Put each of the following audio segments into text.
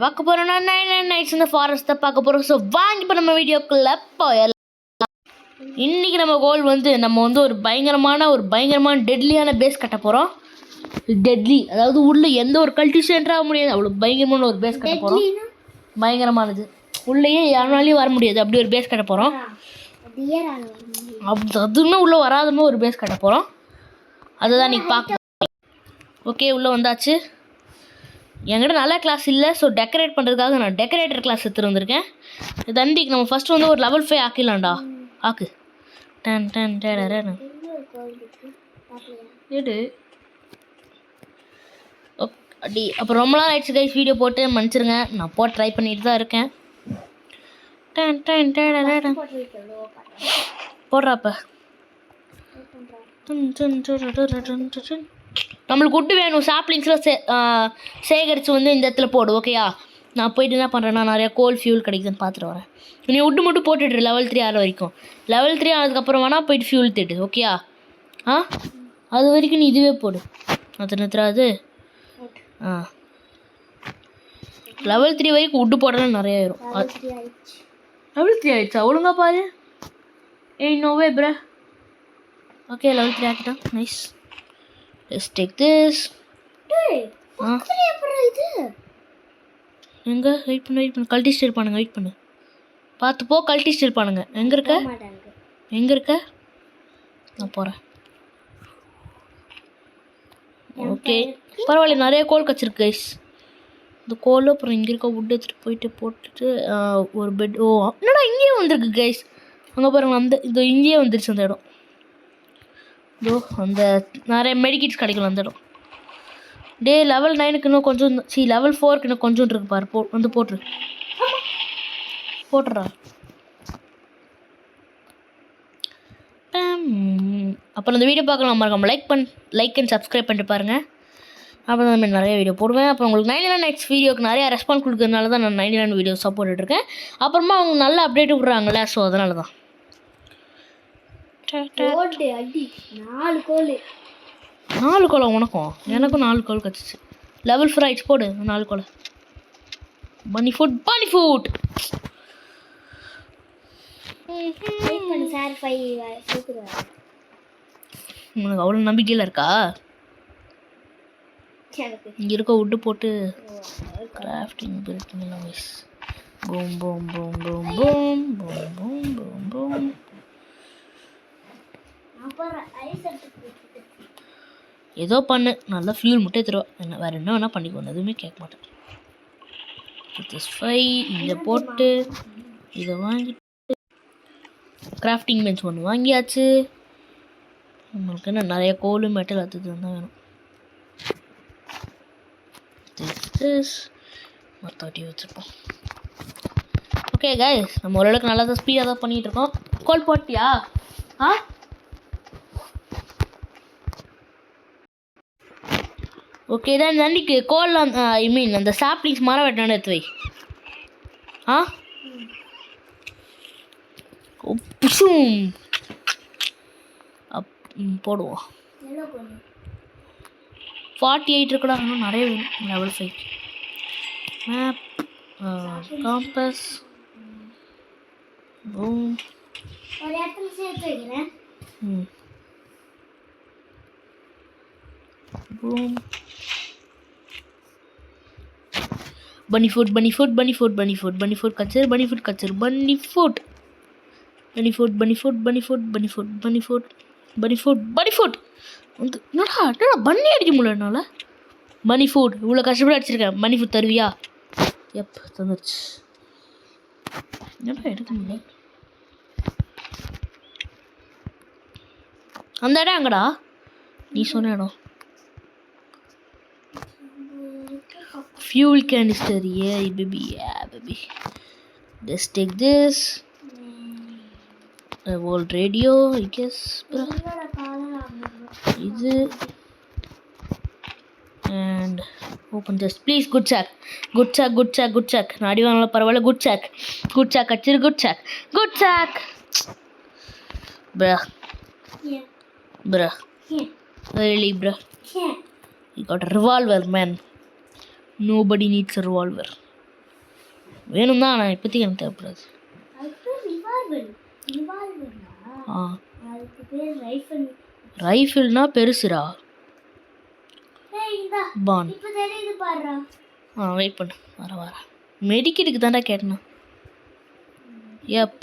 பார்க்க போறோம்னா 99 Nights in the Forest தான் பார்க்க போறோம். ஸோ வாங்கி இப்போ நம்ம வீடியோக்குள்ள போயிடலாம். இன்னைக்கு நம்ம கோல் வந்து நம்ம வந்து ஒரு பயங்கரமான டெட்லியான பேஸ் கட்ட போகிறோம். டெட்லி அதாவது உள்ள எந்த ஒரு கல்டிஷன் என்ட்ராக முடியாது, அவ்வளோ பயங்கரமான ஒரு பேஸ் கட்ட போகிறோம். பயங்கரமானது, உள்ளேயே யாருனாலையும் வர முடியாது, அப்படி ஒரு பேஸ் கட்ட போகிறோம். அதுன்னு உள்ளே வராதமாக ஒரு பேஸ் கட்ட போகிறோம். அதுதான் நீங்கள் பார்க்க. ஓகே, உள்ளே வந்தாச்சு. என்கிட்ட நல்ல கிளாஸ் இல்லை, ஸோ டெக்கரேட் பண்ணுறதுக்காக நான் டெக்கரேட்டர் கிளாஸ் எடுத்துகிட்டு வந்திருக்கேன். தண்டிக்கு நம்ம ஃபஸ்ட்டு வந்து ஒரு level 5 ஆக்கிடலாம்டா. ஆக்கு டன் டன் டேடரன் எடு. அடி அப்புறம் ரொம்ப நாள் ஆயிடுச்சு கைஸ் வீடியோ போட்டு, மன்னிச்சிருங்க. நான் போட்டு ட்ரை பண்ணிட்டு தான் இருக்கேன். டன் டன் டேடரன் போடுறாப்ப நம்மளுக்கு உட்டு வேணும். சாப்ளிங்ஸில் சேகரித்து வந்து இந்த இடத்துல போடு. ஓகேயா, நான் போயிட்டு என்ன பண்ணுறேன்னா நிறையா கோல் ஃபியூல் கிடைக்குதுன்னு பார்த்துட்டு வரேன். நீ உட்டு மட்டும் போட்டுட்டு level 3 ஆகிற வரைக்கும். level 3 ஆனதுக்கப்புறம் வேணால் போயிட்டு ஃபியூல் தேடு. ஓகேயா, அது வரைக்கும் நீ இதுவே போடு. அது நிறுத்துறாது. level 3 வரைக்கும் உட்டு போடலாம் நிறைய ஆயிரும். level 3 ஆயிடுச்சா? ஒழுங்கா பாரு. ஏய் நோவே ப்ரா. ஓகே, level 3 ஆக்கிட்டான். நைஸ். Let's take this. எங்க வெயிட் பண்ணு கல்டிஸ்ட் இருப்பானுங்க. வெயிட் பண்ணு, பார்த்து போ. கல்டிஸ்ட் இருப்பானுங்க. எங்கே இருக்க? நான் போகிறேன். ஓகே, பரவாயில்ல, நிறைய கோல் கச்சிருக்கு கைஸ். இந்த கோல் அப்புறம் இங்கே இருக்க வுட் எடுத்துகிட்டு போயிட்டு போட்டுட்டு ஒரு பெட். ஓ என்னடா இங்கேயே வந்திருக்கு கைஸ். அங்கே பாருங்க, அந்த இது இங்கேயே வந்துருச்சு அந்த இடம். இதோ அந்த நிறைய மெடிக்கிட்ஸ் கிடைக்கல அந்த இடம். level 9க்கு இன்னும் கொஞ்சம், level 4க்கு இன்னும் கொஞ்சம் இருக்கு பாரு. வந்து போட்டுறா. அப்புறம் இந்த வீடியோ பார்க்கலாம் மறக்காம லைக் அண்ட் சப்ஸ்கிரைப் பண்ணிட்டு பாருங்கள். அப்புறம் தான் நான் நிறைய வீடியோ போடுவேன். அப்புறம் உங்களுக்கு 99 Nights வீடியோக்கு நிறையா ரெஸ்பான்ஸ் கொடுக்கறதுனால தான் நான் 99 வீடியோஸ் போட்டுட்ருக்கேன். அப்புறமா அவங்க நல்ல அப்டேட் விட்றாங்களே, ஸோ அதனால தான். 4 கோலை உனக்கும் எனக்கும் 4 கோல் கிடச்சிச்சு. level 4 ஆயிடுச்சு. போடு 4 கோலை. பனி ஃபுட் உனக்கு அவ்வளோ நம்பிக்கையில் இருக்கா? இங்கே இருக்க விட்டு போட்டு crafting building miss. Boom boom boom boom boom boom boom boom boom. ஏதோ பண்ணு, நல்லா ஃபியூல் மட்டும் எடுத்துருவா. என்ன வேறு என்ன வேணால் பண்ணிக்கணும், எதுவுமே கேட்க மாட்டேன். இதை போட்டு இதை வாங்கிட்டு கிராஃப்டிங் பெஞ்ச் ஒன்று வாங்கியாச்சு. நம்மளுக்கு என்ன நிறைய கோலு மெட்டல் அது தான் வேணும். மொத்தம் வச்சுருப்போம். ஓகே கைஸ், நம்ம ஓரளவுக்கு நல்லா தான் ஸ்பீடாக தான் பண்ணிகிட்ருக்கோம். கோல் போட்டியா? ஓகே தான். அன்றைக்கி கோல் ஐ மீன் அந்த சாப்ளிங்ஸ் மரம் வெட்டினான்னு எடுத்து வை. போடுவோம். 48 இருக்குடா, இன்னும் நிறைய வேணும். level 5 map, compass, boom boom. bunny food வந்து என்னடா பண்ணி அடிக்க முடியல என்னால். பனி ஃபுட் இவ்வளோ கஷ்டப்பட்டு அடிச்சிருக்கேன். பனி ஃபுட் தருவியா? தந்துருச்சு. என்னடா எடுக்க முடியல. அந்த இடம் எங்கடா நீ சொன்ன இடம்? fuel canister. Yeah baby. Let's take this. A old radio I guess. இது and open this please. good check. நான் அடி வாங்கல பரவாயில்ல. good check அச்சிரு. good check bruh. Really bruh. You got a revolver man. Nobody needs a revolver. வேணும் தான், ஆனால் இப்போதைக்கு எனக்கு தேவைப்படாது. ரைஃபிள்னா பெருசுடா. பான் வெயிட் பண்ணு, வர மெடிக்கெட்டுக்கு தான்டா கேட்டேண்ணா.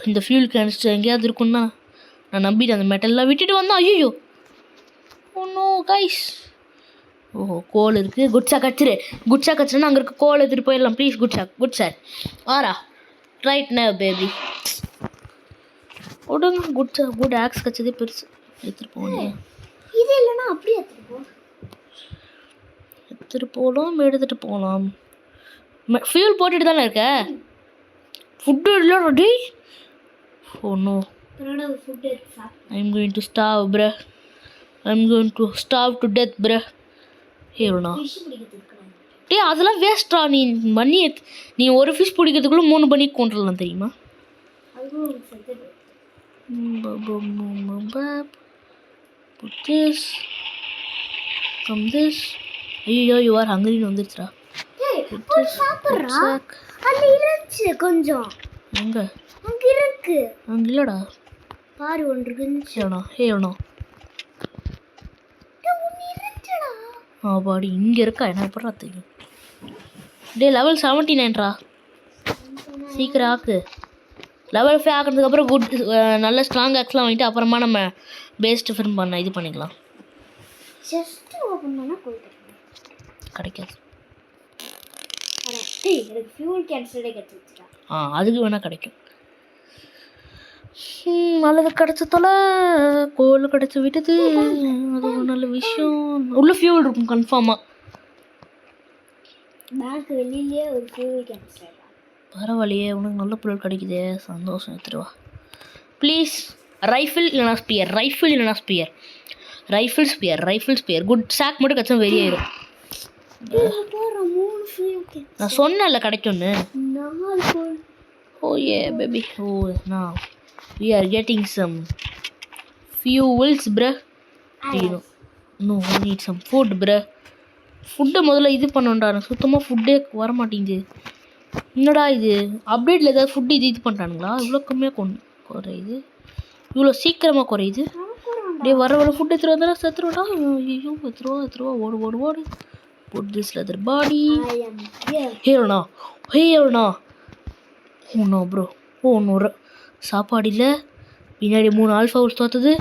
இந்த ஃபியூல் கேனிஸ்டர் எங்கேயாவது இருக்குன்னா நான் நம்பிட்டு அந்த மெட்டல்லாம் விட்டுட்டு வந்தேன். ஐயோ ஒன்றும் கைஸ். ஓஹோ கோல் இருக்குது. குட்ஸா கச்சுருன்னா அங்கே இருக்க கோல் எடுத்துகிட்டு போயிடலாம். ப்ளீஸ் குட் சார் வாரா ரைட் நே பேபி. உடனே குட் ஆக்ஸ் கச்சதே பெருசு. எடுத்துகிட்டு போகணும். இது இல்லைன்னா அப்படியே எடுத்துகிட்டு போகலாம். ஃபியூல் போட்டுட்டு தானே இருக்க. ஃபுட்டு இல்லை ready. Oh no, I'm going to starve bruh. I'm going to starve to death bruh. ஏறுண்ணா டே அதெல்லாம் வேஸ்ட்ரா. நீ ஒரு ஃபிஷ் பிடிக்கிறதுக்குள்ள 3 பண்ணி கொண்டுடலாம் தெரியுமா? Put this. Come this. ஐயோ you are hungry வந்துருச்சுடா. கொஞ்சம் எங்க அங்க இருக்கு. அங்க இல்லடா பாரு ஒன்று இருக்குன்னு. ஏறணும் பாடி இங்கே இருக்கா. என்ன பண்ணுறா தெரியும். டே லெவல் 79ரா. சீக்கிரம் ஆக்கு. லெவல் 5 ஆக்கிறதுக்கப்புறம் நல்ல ஸ்ட்ராங் ஆக்ஸ்லாம் வாங்கிட்டு அப்புறமா நம்ம பேஸ்ட் ஃபில்ம் இது பண்ணிக்கலாம். கிடைக்காது. அதுக்கு வேணால் கிடைக்கும். நல்லது கிடைச்சதால கோல் கிடைச்சி விட்டது. அது ஒரு நல்ல விஷயம். உள்ள ஃபியூல் இருக்கும் கன்ஃபார்மாக. வெளியிலே ஒரு ஃபியூல் கேன்சல். பரவாயில்லையே, உனக்கு நல்ல பொருள் கிடைக்குதே, சந்தோஷம். எடுத்துருவா ப்ளீஸ். ரைஃபிள் இல்லைனா ஸ்பியர். குட் சாக் மட்டும் கச்சா வெளியேறும். நான் சொன்னேன்ல கிடைக்கும்னு. ஓ ஏ பேபி. ஓ நான் we are getting some fuels bruh. No we need some food bruh. ஃபுட்டை முதல்ல இது பண்ணோண்டா. நான் சுத்தமாக ஃபுட்டே வர மாட்டேங்குது. என்னடா இது அப்டேட்டில் ஏதாவது ஃபுட்டு இது பண்ணுறானுங்களா? இவ்வளோ கம்மியாக குறையுது, இவ்வளோ சீக்கிரமாக குறையுது. டே வர ஃபுட்டு எடுத்துகிட்டு வந்தாலும் செத்துருவாடா. ஐயோ எத்துருவா ஓடு. Put this leather body. ஹேரோண்ணா oh no bro. Oh no சாப்பாடு இல்லை. பின்னாடி 3 ஆல்ஃபா ஹவுஸ் தோற்றுது.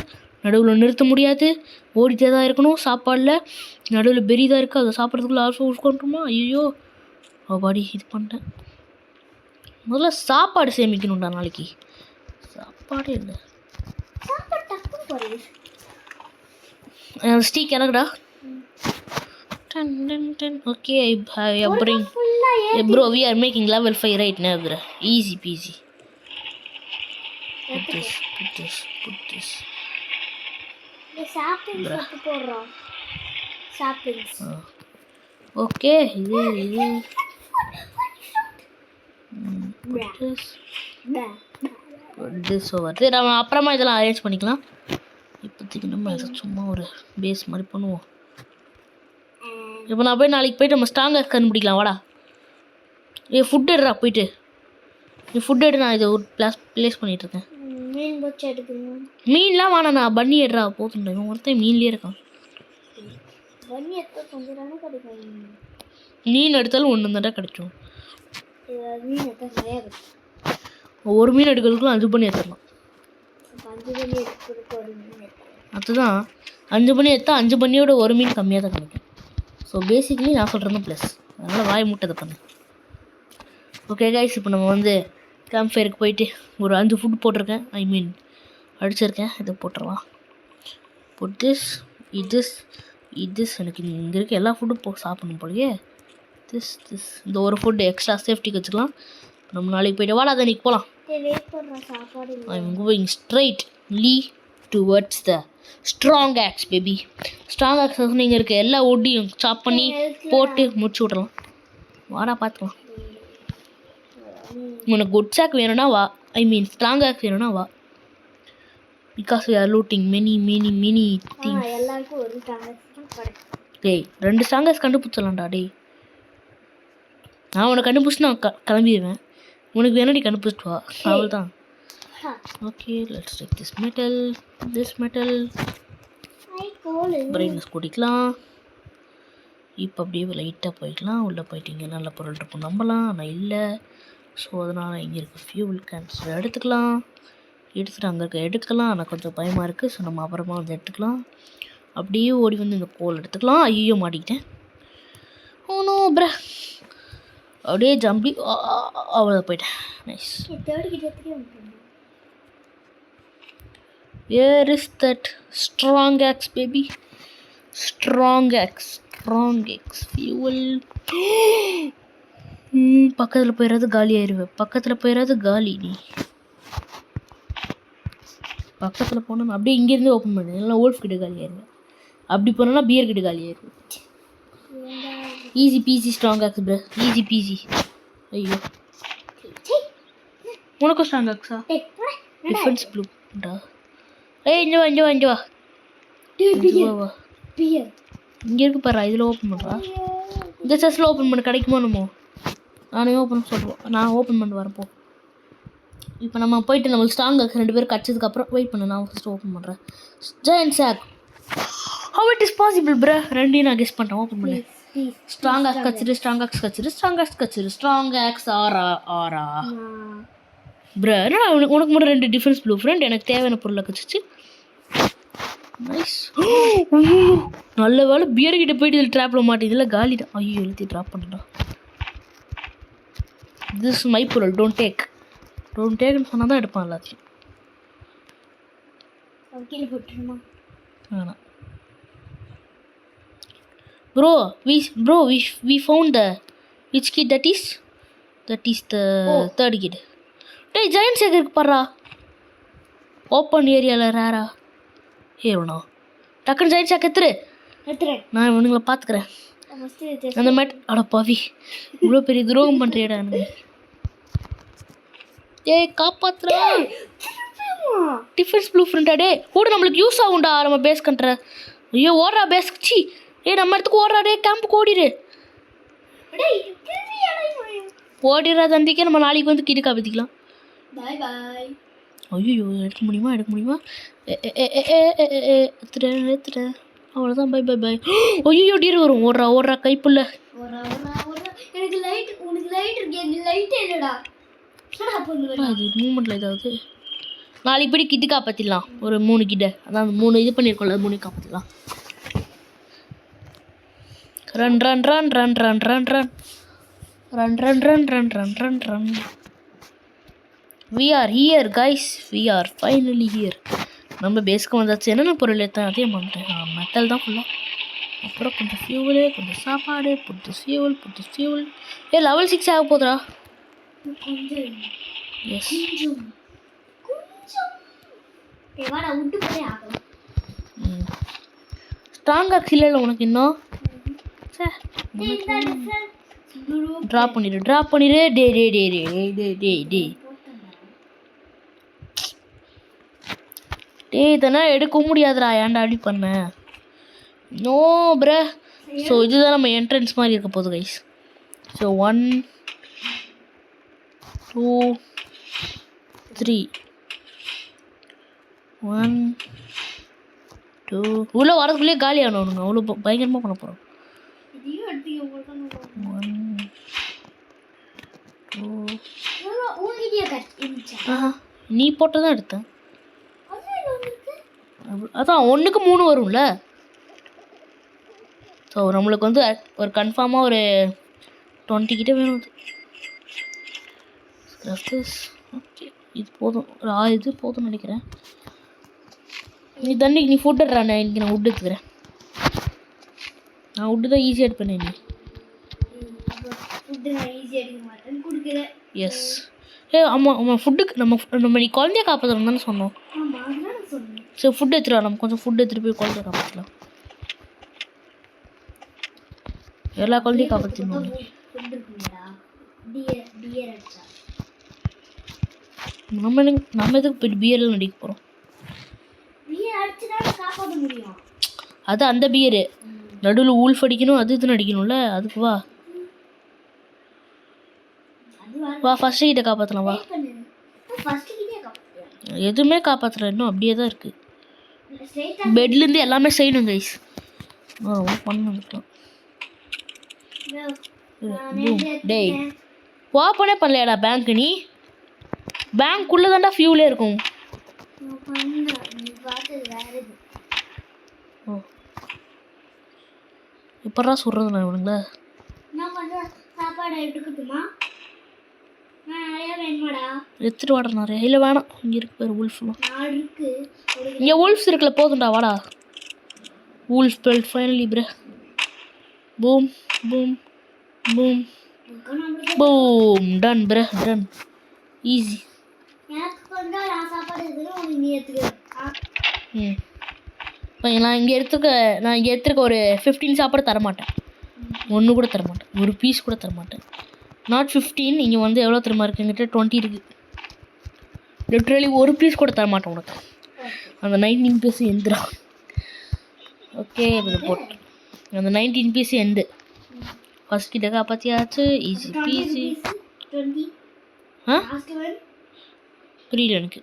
நடுவில் நிறுத்த முடியாது, ஓடிட்டே தான் இருக்கணும். சாப்பாடில் நடுவில் பெரி தான் இருக்குது. அதை சாப்பிட்றதுக்குள்ளே ஆல்ஃபா ஹவுஸ் கொண்டுருமா? ஐயோ பாடி இது பண்ணிட்டேன். முதல்ல சாப்பாடு சேமிக்கணும்டா. நாளைக்கு சாப்பாடே இல்லை. Steak எனக்குடா. Okay, bring bro. We are making level 5 right now, bro. Easy peasy. Put this. The saplings up போறா. Saplings. Okay, இது. This over. சரி நம்ம அப்புறமா இதெல்லாம் அரேஞ்ச் பண்ணிக்கலாம். இப்போதைக்கு நம்ம சும்மா ஒரு பேஸ் மாதிரி பண்ணுவோம். இப்போ நான் நாளைக்கு போய்ட்டு நம்ம ஸ்ட்ராங்காக கண்டுபிடிக்கலாம். வாடா ஃபுட் எடுறா. போயிட்டு ஃபுட் எடு. நான் இதை ஒரு ப்ளேஸ் பண்ணிகிட்ருக்கேன். மீன்லாம் வேணாம், நான் பண்ணி எடுறா போதும். ஒருத்தன் மீன்லேயே இருக்கான். மீன் எடுத்தாலும் 1 தாண்டா கிடைக்கும். ஒரு மீன் எடுக்கிறதுக்குள்ள 5 பண்ணி எடுத்துடலாம். அதுதான் 5 பண்ணி எடுத்தால் 5 பண்ணியோட ஒரு மீன் கம்மியாக தான் கிடைக்கும். ஸோ பேசிக்கலி நான் சொல்கிறது ப்ளஸ். அதனால் வாய் முட்டை பண்ணு. ஓகே கைஸ், இப்போ நம்ம கேம்ப் ஃபயருக்கு போயிட்டு ஒரு 5 ஃபுட் போட்டிருக்கேன். அடிச்சிருக்கேன். இதை போட்டுடலாம். போட்டு இது எனக்கு இங்கே இருக்க எல்லா ஃபுட்டும் சாப்பிடணும் போலயே. இந்த ஒரு ஃபுட்டு எக்ஸ்ட்ரா சேஃப்டிக்கு வச்சுக்கலாம். நம்ம நாளைக்கு போய்ட்டு வாடா அன்றைக்கி போகலாம். I'm going straightly towards the strong axe baby. strong axe நீங்கள் இருக்க எல்லா ஒட்டியும் சாப் பண்ணி போட்டு முடிச்சு விட்றலாம். வாடா பார்த்துக்கலாம். உனக்கு குட் சாக் வேணும்னா வா. ஸ்ட்ராங் ஆக்ஸ் வேணும்னா வா. Because we are looting many things. டேய் 2 ஸ்ட்ராங் ஆக்ஸ் கண்டுபிடிச்சலாம்டா. டேய் நான் உனக்கு கண்டுபிடிச்சி நான் கிளம்பிடுவேன். உனக்கு வேணாடி கண்டுபிடிச்சிட்டு வா அவள் தான். Okay let's take this metal brightness கூட்டிக்கலாம். இப்போ அப்படியே லைட்டாக போய்க்கலாம். உள்ளே போயிட்டு இங்கே நல்ல பொருள் இருக்கும் நம்பலாம், ஆனால் இல்லை. ஸோ அதனால் இங்கே இருக்க ஃபியூல் கேன்சல் எடுத்துக்கலாம். எடுத்துகிட்டு அங்கே இருக்க எடுக்கலாம், ஆனால் கொஞ்சம் பயமாக இருக்குது. ஸோ நம்ம அப்புறமா வந்து எடுத்துக்கலாம். அப்படியே ஓடி வந்து இந்த கோல் எடுத்துக்கலாம். ஐயோ மாட்டிக்கிட்டேன். ஓனோ ப்ரா, அப்படியே ஜம்பி அவ்வளோ போயிட்டேன். Nice. Where is that strong axe baby? Strong axe fuel. பக்கத்தில் போயிடாது காலி ஆயிடுவேன். பக்கத்தில் போயிடாது காலி. நீ பக்கத்தில் போனால் அப்படியே இங்கேருந்து ஓப்பன் பண்ணு, இல்லைனா ஓல்ஃப் கிட்ட காலி ஆயிடுவேன். அப்படி போனோன்னா பியர் கிட்ட காலி ஆயிடுவேன். Easy peasy strong axe bro, easy peasy. ஐயோ உனக்கும் ஸ்ட்ராங் ஆக்ஸா? டிஃபென்ஸ் ப்ளூடா? ஏய் இங்கே வா வா. இங்கே இருக்கு பாரு, இதில் ஓப்பன் பண்ணுறா. இந்த செஸ்ஸில் ஓப்பன் பண்ண கிடைக்குமா? நம்ம நானே ஓப்பன் சொல்லுவோம். நான் ஓப்பன் பண்ணி வரப்போ இப்போ நம்ம போயிட்டு நம்மளுக்கு ஸ்ட்ராங் ஆக்ஸ் 2 பேர் கிடச்சதுக்கப்புறம் வெயிட் பண்ணு. நான் ஃபஸ்ட்டு ஓப்பன் பண்ணுறேன். Giant sack. How it is possible bro? ரெண்டையும் நான் கெஸ் பண்ணுறேன். ஓப்பன் பண்ணு. ஸ்ட்ராங் ஆக்ஸ் கச்சிரு. Strong axe aura bro. என்ன உனக்கு மட்டும் 2 டிஃபரன்ஸ் ப்ளூ ஃப்ரெண்ட். எனக்கு தேவையான பொருளை கச்சிச்சு. நைஸ். நல்ல வேலை பியர்கிட்ட போயிட்டு இதில் ட்ராப்பில் மாட்டேதில் காலி தான். ஐயோ எழுதி ட்ராப் பண்ணலாம். திஸ் மை பொருள், டோன்ட் டேக்னு சொன்னால் தான் எடுப்பான் எல்லாத்தையும். வேணாம் bro. we found the which kid that is the third kid. டேய் ஜெயண்ட் சேக் இருக்கு பாரா ஓப்பன் ஏரியாவில் ரேரா. ஏறுண்ணா டக்குன்னு ஜெயண்ட் சேக் எடுத்துறேன். நான் இவனுங்களை பார்த்துக்கிறேன். அந்த மேட் அட பாவி, இவ்வளோ பெரிய துரோகம் பண்ணுறியடா எனக்கு. ஏய் காப்பாத்துறா. டிஃபென்ஸ் ப்ளூ ஃப்ரெண்டா? டே கூட நம்மளுக்கு யூஸ் ஆகும்டா நம்ம பேஸ் கண்ட்ற. ஐயோ ஓடுறா பேஸ் சி. நம்ம இடத்துக்கு ஓடுறா. டே கேம்ப்புக்கு ஓடிடுறா தம்பிக்கே. நம்ம நாளைக்கு வந்து கிட்ட காப்பாற்றிக்கலாம். ஐயோ எடுக்க முடியுமா? எடுத்துட்டேன். அவ்வளோதான். பை. ஐயோ டீர் வரும். ஓடுறா கைப்புள்ள. அது மூமெண்ட்டில் ஏதாவது நாளைக்கு போய் கிட்ட காப்பாற்றிடலாம். ஒரு 3 கிட்ட, அதான் 3 இது பண்ணியிருக்கோம்ல, 3 காப்பாற்றிடலாம். Run. We are here guys. We are finally here. நம்ம பேஸ்க்கு வந்தாச்சு. என்னென்ன பொருள் எடுத்தேன் அதே பண்ணிட்டேன். மெட்டல் தான் ஃபுல்லாக. அப்புறம் கொஞ்சம் ஃபியூவலு, கொஞ்சம் சாப்பாடு, புது ஃபியூவல். லெவல் 6 ஆக போதுடா. எஸ் ஸ்ட்ராங் ஆக்ஸ் இல்லை உனக்கு இன்னும். ட்ராப் பண்ணிடு. டே இதெல்லாம் எடுக்க முடியாதுடா. ஏன்டா அப்படி பண்ண? No bro. ஸோ இதுதான் நம்ம என்ட்ரன்ஸ் மாதிரி இருக்க போகுது கைஸ். ஸோ 1 2 3 1 2 உள்ளே வரதுக்குள்ளேயே காலி ஆகணுங்க. அவ்வளோ பயங்கரமாக பண்ண போகிறோம். 1 2 நீ போட்டதான் எடுத்தேன். அதான் 1க்கு 3 வரும்ல. ஸோ நம்மளுக்கு வந்து ஒரு கன்ஃபார்மாக ஒரு 20 கிட்ட வேணும். ஓகே இது போதும். ஒரு 6 இது போதும்னு நினைக்கிறேன். நீ தண்ணிக்கு நீ ஃபுட் எடுறானே. இன்றைக்கி நான் உட் எடுத்துக்கிறேன். நான் உட்டு தான் ஈஸியாக எடுப்பேன். நீ எஸ். ஆமாம் ஃபுட்டுக்கு நம்ம நீ குழந்தைய காப்பாற்றணும் தானே சொன்னோம். சரி ஃபுட் எடுத்துருவா. நம்ம கொஞ்சம் ஃபுட் எடுத்துகிட்டு போய் குழந்தைய காப்பாற்றலாம். எல்லா குழந்தையும் காப்பாற்றணும். நம்ம எதுக்கு போய்ட்டு பியரில் நடிக்க போகிறோம்? அது அந்த பியரு நடுவில் ஊல்ஃப் அடிக்கணும், அது இது நடிக்கணும்ல. அதுக்கு வா. வா ஃபர்ஸ்ட் கிட்ட காப்பாற்றலாம் வா. எதுவுமே காப்பாற்றல, இன்னும் அப்படியே தான் இருக்குது. பெட்லேருந்து எல்லாமே செய்யணும் கைஸ். பண்ணலாம். டேய் ஓப்பனே பண்ணலையாடா பேங்க்? நீ பேங்க்குள்ளே தான்டா ஃபியூலே இருக்கும். ஓ எப்படா சொல்கிறது நான் இவனுங்கள? எடுத்துட்டு வாடா நிறைய. இல்லை வேணாம், இங்கே இருக்கு பேர் உல்ஃப்லாம். இங்கே உல்ஃப்ஸ் இருக்குல்ல, போதும்டா வாடா. Wolf pelt finally prey. Boom boom boom boom. Done prey done. Easy. நான் இங்கே எடுத்துருக்க ஒரு 15 சாப்பாடு தரமாட்டேன். ஒன்று கூட தரமாட்டேன், ஒரு பீஸ் கூட தரமாட்டேன். நாட் 15. இங்கே வந்து எவ்வளோ தரமா இருக்குது? எங்கிட்ட 20 இருக்குது. லிட்ரலி ஒரு பீஸ் கூட தரமாட்டேன் உனக்கு. அந்த 19 பீஸ் எந்திரா. ஓகே இது போட்டு அந்த 19 பீஸ் எந்து ஃபர்ஸ்ட் கிட்ட காப்பாற்றியாச்சு. Easy peasy. புரியல எனக்கு.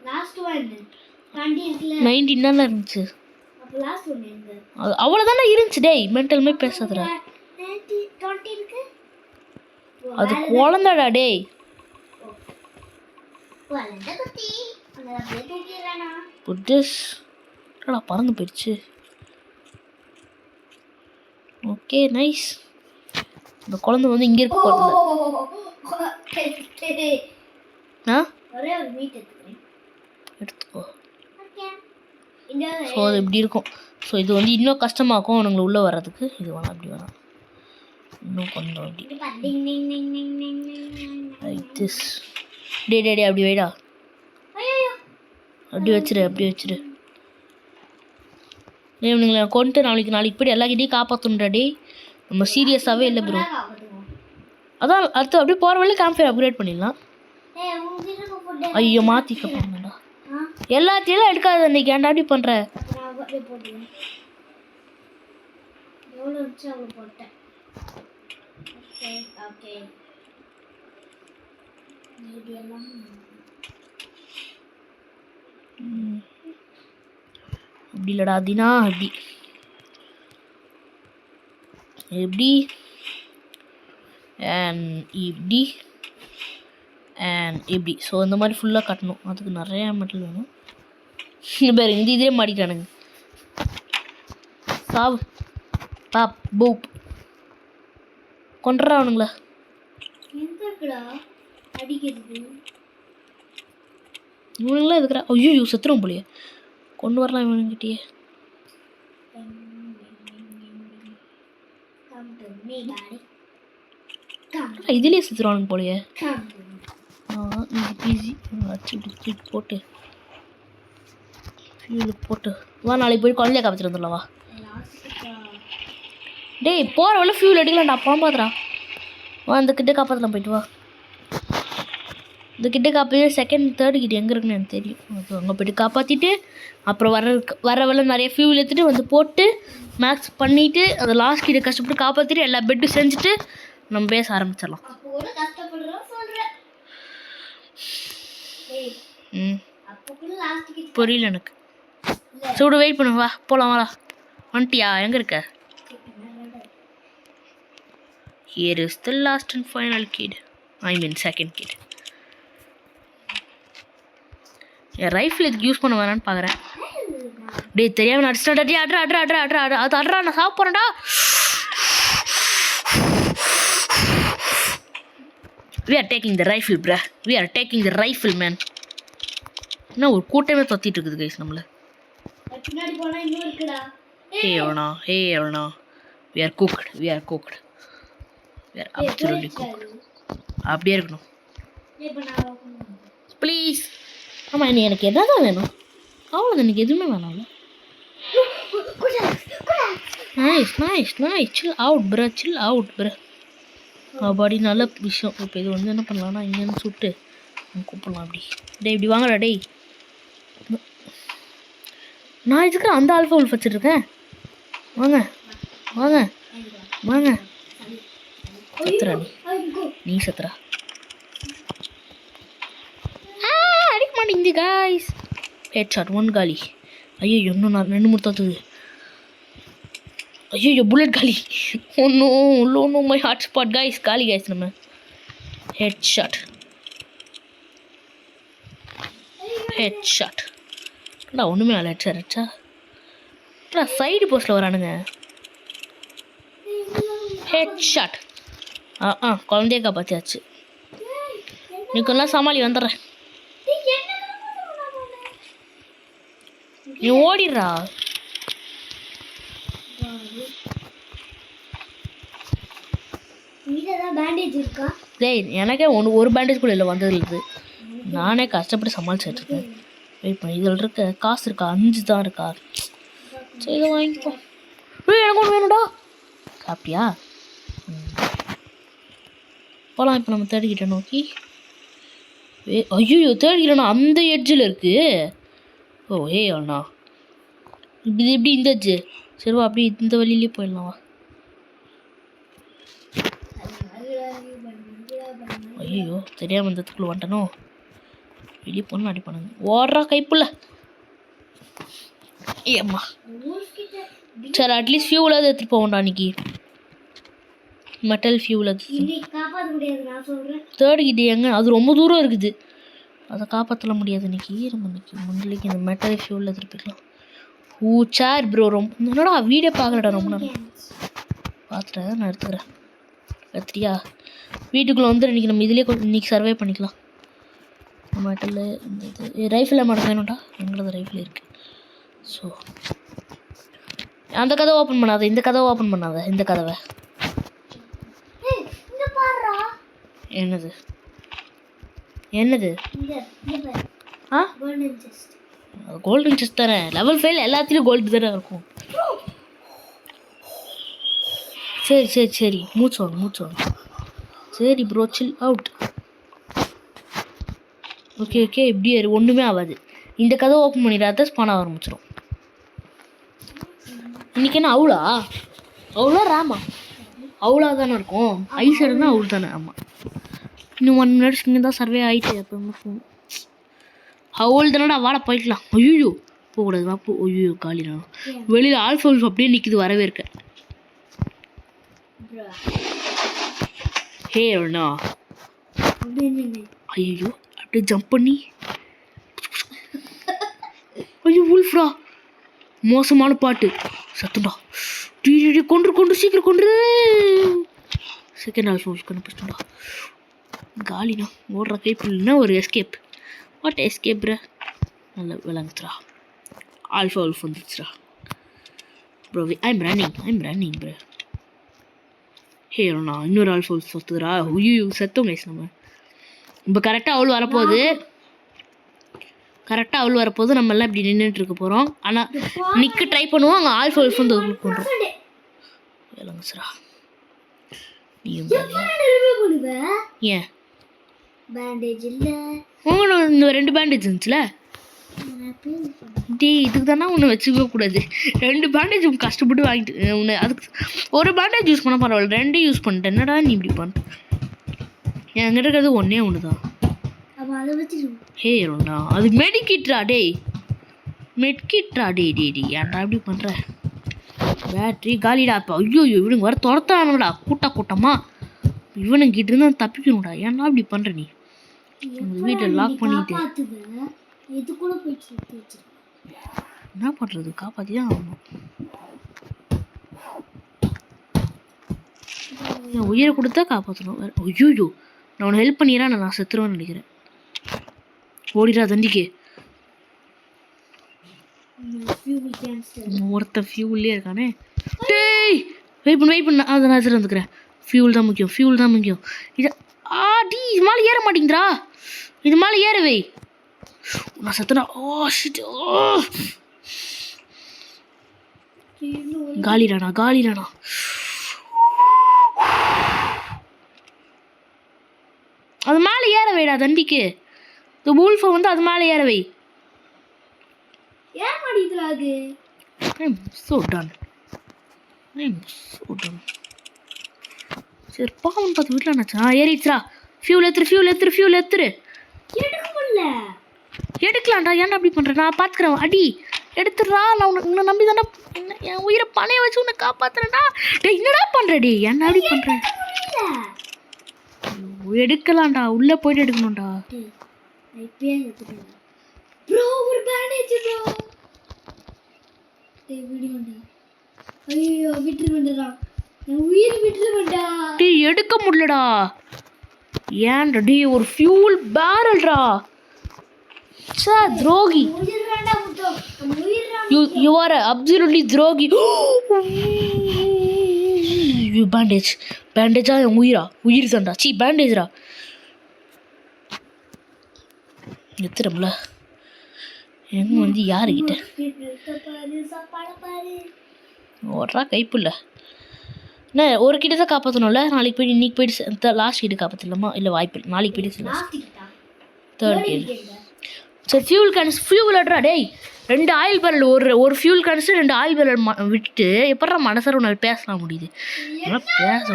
19 தானே இருந்துச்சு. அவ்வளோதானே இருந்துச்சு. டேய் மென்டல்மே பேசாதடா. அது குழந்தடா டேய். பறந்து போயிடுச்சு. Okay nice. இந்த குழந்தை வந்து இங்கே இருக்க போகிறது. எடுத்துக்கோ. ஸோ அது இப்படி இருக்கும். ஸோ இது வந்து இன்னும் கஷ்டமாக்கும் அவனுங்களை உள்ளே வர்றதுக்கு. இது வேணாம், அப்படி வேணாம், இன்னும் கொஞ்சம் அப்படி. டே அப்படி வைடா. அப்படி வச்சிரு, அப்படி வச்சிரு. இவனுங்களை கொண்டு நாளைக்கு இப்படி எல்லாக்கிட்டையும் காப்பாற்றணும்டா டே. நம்ம சீரியஸாகவே இல்லை ப்ரோ. அதான் அடுத்து அப்படியே போகிற வழியில் கேம்ப் அப்கிரேட் பண்ணிடலாம். ஐயோ மாற்றிக்க போங்கடா. எல்லாத்தையும் எடுக்காத. இன்னைக்கு ஏன்டா அப்படி பண்ணுற? அப்படி இல்லடா தினா. அப்படி எப்படி இப்படி இப்படி. ஸோ இந்த மாதிரி ஃபுல்லாக கட்டணும். அதுக்கு நிறையா மெட்டல் வேணும். பேர் இந்த இதே மாட்டிட்டானுங்க. சாவு பாப் பூப் கொண்டுறா அவனுங்களா. இவனுங்களாம் எதுக்குறா? ஐயோ செத்துரும் போலியே. கொண்டு வரலாம் இவனுங்கிட்டயே. இதுலேயே செத்துருவானுங்க போலியே. ஈஸி வச்சு போட்டு ஃபியூலுக்கு போட்டு வா. நாளைக்கு போய் குழந்தைய காப்பாற்றிட்டு வந்துடலாம் வா. டேய் போகிற வழியில் ஃபியூல் அடிக்கலாம்டா. பணம் பார்த்துடா வா. இந்த கிட்டே காப்பாற்றலாம். போயிட்டு வா. இந்த கிட்டே காப்பாற்றி செகண்ட் தேர்டு கிட்ட எங்கே இருக்குன்னு எனக்கு தெரியும். அது அங்கே போய்ட்டு காப்பாற்றிட்டு அப்புறம் வர வேலை நிறைய ஃபியூல் எடுத்துகிட்டு வந்து போட்டு மேக்ஸ் பண்ணிவிட்டு அந்த லாஸ்ட் கிட்ட கஷ்டப்பட்டு காப்பாற்றிட்டு எல்லா பெட்டும் செஞ்சுட்டு நம்ம பேச ஆரம்பிச்சிடலாம். புரியல எனக்கு. சூடு வெயிட் பண்ணு. வா போகலாம். வாடா. வந்துட்டியா? எங்கே இருக்க? Here is the last and final kid. I mean second kid. N rifle இதுக்கு யூஸ் பண்ண வேணான்னு பார்க்குறேன். டேய் தெரியாமல் நான் அடிச்சிட்டா. டே அட்ரா அது அட்ரா. நான் சாப்பிட போகிறேன்டா. We are taking the rifle bruh. We are taking the rifle man. என்ன ஒரு கூட்டமே தொத்திட்டு இருக்குது கைஸ் நம்மள. Hey எவனா. We are cooked. We are absolutely cooked. அப்படியே இருக்கணும் ப்ளீஸ். ஆமாம் நீ எனக்கு எதாவது வேணும். அவ்வளோதான், எனக்கு எதுவுமே வேணாம்ல. Nice chill out bro. அப்படி நல்ல விஷயம். இப்போ இது வந்து என்ன பண்ணலாம்னா இங்கேருந்து சுட்டு கூப்பிடலாம். அப்படி டேய் இப்படி வாங்கடா டேய். நான் இதுக்கு அந்த ஆல்ஃபா உல்ஃப் வச்சுருக்கேன். வாங்க சத்துரா நீ சத்துரா. முடிஞ்சு காய்ஸ். ஹெட் ஷாட் 1 காலி. ஐயோ இன்னும் நான் 2 3 தான் தூது. ஐயோ புல்லட் காலி. ஒன்றும் மை ஹாட் ஸ்பாட் காய்ஸ். காலி காய்ஸ் நம்ம. ஹெட் ஷாட் ஒன்றுமே ஆள் ஹெட்ஷா சைடு போஸ்ட்டில் வரானுங்க. Head shot. குழந்தைய காப்பாற்றியாச்சு. நீக்கெல்லாம் சமாளி வந்துடுறேன். நீ ஓடிடுறா. டேய் எனக்கே ஒரு பேண்டேஜ் கூட இல்லை வந்ததுல. நானே கஷ்டப்பட்டு சமாளிச்சுட்டு இருக்கேன். வெயிட் பண்ணி இதில் இருக்க காசு இருக்கா? 5 தான் இருக்கா? சரி இதை வாங்கிப்போ. எனக்கு ஒன்று வேணும்டா. சாப்பிட்டியா? போகலாம் இப்போ நம்ம தேடிக்கிட்ட நோக்கி. ஐயோ தேடிக்கிறேண்ணா அந்த எட்ஜில் இருக்கு. ஓ அண்ணா இப்படி இந்த எட்ஜு. சரிவா அப்படி இந்த வழியிலே போயிடலாம். ஐயோ தெரியாமல் இந்த இடத்துக்குள்ள வந்துட்டனோ. வெளியே போகணும் அடிப்பானுங்க. ஓடுறா கைப்புள்ள. ஏம்மா சரி அட்லீஸ்ட் ஃபியூலாவது எடுத்துகிட்டு போவோம்டா அன்றைக்கி. மெட்டல் ஃபியூல் அது தேடிக்கிட்டு எங்க அது ரொம்ப தூரம் இருக்குது. அதை காப்பாற்ற முடியாது இன்னைக்கு. நம்ம இன்னைக்கு முன்னாடிக்கு இந்த மெட்டல் ஃபியூலில் எடுத்துகிட்டு போய்க்கலாம். சேர் ப்ரோ ரொம்ப என்னடா வீடியோ பார்க்கலடா ரொம்ப நேரம். பார்த்துட்டேன் நான் எடுத்துக்கிறேன். எடுத்துட்டியா? வீட்டுக்குள்ளே வந்து இன்றைக்கி நம்ம இதுலேயே இன்றைக்கி சர்வே பண்ணிக்கலாம். மெட்டல் இந்த இது ரைஃபிள் மட்டும் வேணும்டா. எங்களோட ரைஃபிள் இருக்குது. ஸோ அந்த கதவை ஓப்பன் பண்ணாத. இந்த கதவை ஓப்பன் பண்ணாத. இந்த கதவை. என்னது கோல்டன் செஸ்ட் தானே. லெவல் 5 எல்லாத்துலேயும் கோல்டு தானே இருக்கும். சரி மூச்சு வாங்க. சரி ப்ரோ சில் அவுட். ஓகே இப்படி ஒன்றுமே ஆகாது. இந்த கதவை ஓப்பன் பண்ணிடாத ஸ்பான் ஆக ஆரம்பிச்சிடும். இன்றைக்கி என்ன அவ்வளோ ராமா அவ்வளோ தானே இருக்கும். ஐஸ் இருந்தால் அவ்வளோ தானே. ஆமாம் இன்னும் 1 மினிட்ஸ் இங்கே தான் சர்வே ஆகிட்டு எப்போ அவ்வளோ தானடா. வாட போய்க்கலாம். ஐயோ போகக்கூடாது வா போ. ஐயோ காலிடா. வெளியில் ஆல்ஃபோல்ஸ் அப்படியே நிற்கிது. வரவே இருக்க. அண்ணா ஐயோ அப்படியே ஜம்ப் பண்ணி. ஐயோ உல்ஃப்ரா மோசமான பாட்டு சத்துண்டா. கொண்டு சீக்கிரம் கொண்டு. செகண்ட் ஆல்ஃபோல்ஸ் கண்டுபிடிச்சிட்டா. காலினா ஓடுற கைப்புள்னா ஒரு எஸ்கேப். What escape bro. நல்ல விளங்குச்சுரா. ஆல்ஃபா உல்ஃப் வந்துச்சுரா ப்ரோ. I'm running bro. அண்ணா இன்னொரு ஆல்ஃபா உல்ஃப் சுற்றுதுரா. ஐயோ செத்தோம் கைஸ் நம்ம. இப்போ கரெக்டாக அவள் வரப்போது நம்ம எல்லாம் இப்படி நின்றுட்டு இருக்க போகிறோம். ஆனால் நிற்க ட்ரை பண்ணுவோம். அங்கே ஆல்ஃபா உல்ஃப் வந்து பண்ணுறோம். விளங்குச்சுரா. ஏன் பேண்டேஜ் இல்லை? இந்த 2 பேண்டேஜ் இருந்துச்சுல. இதுக்கு தானே ஒன்று வச்சுக்க கூடாது. 2 பேண்டேஜ் கஷ்டப்பட்டு வாங்கிட்டு ஒன்று அதுக்கு ஒரு பேண்டேஜ் யூஸ் பண்ண பரவாயில்ல. 2 யூஸ் பண்ணிட்டேன். என்னடா நீ இப்படி பண்ண? என்கிட்ட இருக்கிறது ஒன்று தான். அண்ணா அது மெடிக்கிட்ரா. டேய் ஏன்டா இப்படி பண்ணுற? பேட்ரி காலிடா. இப்போ ஐயோ இவனுங்க வர துரத்தானுடா கூட்டமா. இவனுங்கிட்ட இருந்து தப்பிக்கணும்டா. ஏன்டா இப்படி பண்ணுற நீ? வீட்டை லாக் பண்ணிட்டு என்ன பண்ணுறது? காப்பாற்றி தான் ஆகணும். என் உயிரை கொடுத்தா காப்பாற்றணும். ஐயோ நான் உன்னை ஹெல்ப் பண்ணிடுறேன். நான் செத்துருவேன்னு நினைக்கிறேன். ஓடிடா தண்டிக்கு. ஒருத்தன் ஃபியூல்லே இருக்கானே. டேய் வெயிட் பண்ண. அதை நான் எடுத்துகிட்டு வந்துக்கிறேன். ஃபியூல் தான் முக்கியம். இது இது மேலே ஏற மாட்டேங்குதுரா. இது மேலே ஏறவே நான் சத்துனா. ஷிட் காலிடானா. அது மேலே ஏற வைடா தண்டிக்கு. இந்த வூல்ஃபை வந்து அது மேலே ஏற வை. சரி பாவம் பார்த்து வீட்டில் நினச்சா ஏறிடுச்சுரா. ஃபியூல் எடுத்துரு. எடுக்கலாம்டா. ஏன்டா அப்படி பண்ணுறேன்? நான் பார்த்துக்கிறேன். அடி எடுத்துடுறா. நான் உன்னை நம்பி தானே என் உயிரை பணைய வச்சு உன்னை காப்பாற்றுறேன்டா. டே என்னடா பண்ணுற? டே என்ன அப்படி பண்ணுறேன்? எடுக்கலாம்டா. உள்ளே போயிட்டு எடுக்கணும்டா. எடுக்க முடியலடா. ஏன்டா? டே ஒரு ஃபியூல் பேரல்டா. சார் துரோகி. You are absolutely துரோகி. பேண்டேஜா என் உயிர் தான்டா. சி பேண்டேஜ்ரா. எத்திரம்ல எங்க வந்து யாருக்கிட்ட ஓடுறா கைப்புள்ள. என்ன ஒரு கிட்ட தான் காப்பாற்றணும்ல. நாளைக்கு போய்ட்டு இன்னைக்கு போயிட்டு லாஸ்ட் கிட்ட காப்பாற்றலாமா? இல்லை வாய்ப்பு இல்லை. நாளைக்கு போயிட்டு தேர்ட் கேடு. சரி ஃபியூல் அட்ரா. டேய் 2 ஆயில் பேரல் ஒரு ஃபியூல் கேன்ஸ் 2 ஆயில் பேரல் விட்டு எப்படா மனசார உன்னால் பேசலாம் முடியுது? பேச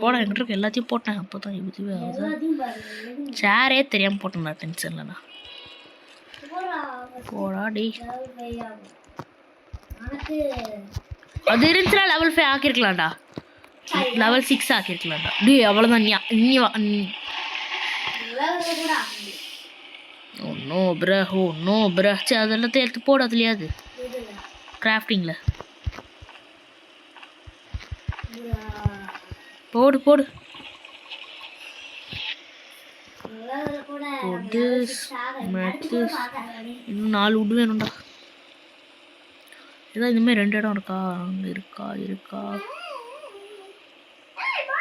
போட என்கிட்ட இருக்க எல்லாத்தையும் போட்டேன். அப்போ தான் இதுவே ஆகுது. சேரே தெரியாமல் போட்டேன் நான் டென்ஷன்லண்ணா. போடா டே. அது இருந்துச்சுன்னா லெவல் 5 ஆக்கியிருக்கலாம்டா. லெவல் 6 ஆக்கியிருக்கலாம்டா. டே அவ்வளோதான். நோ ப்ரோ சரி அதெல்லாம் எடுத்து போடு. அதுலையாது கிராஃப்டிங்கில் போடு இன்னும் 4 wood வேணும்டா. ஏதாவது இந்தமாதிரி 2 இடம் இருக்கா